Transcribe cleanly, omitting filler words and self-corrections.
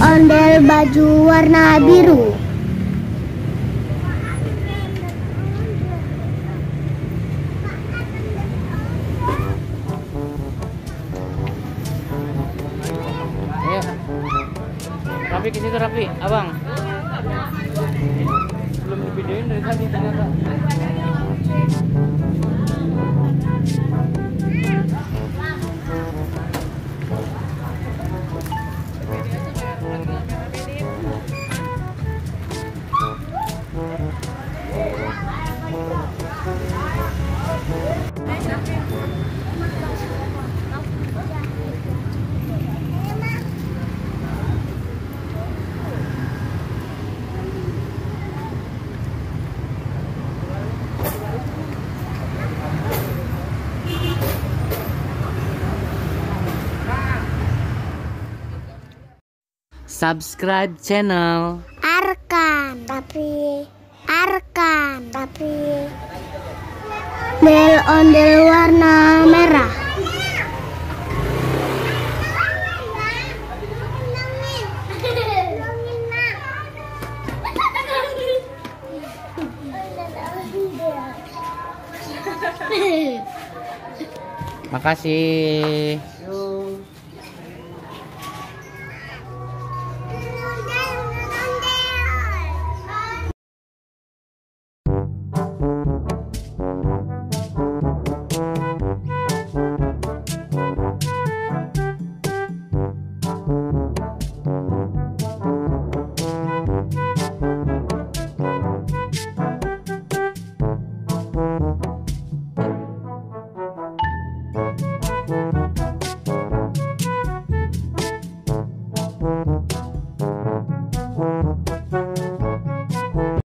ondel baju warna biru. Ayo. Rapi ke situ, Rapi, abang. Belum divideoin dari tadi ternyata. Subscribe channel Arkan ondel warna merah. Makasih.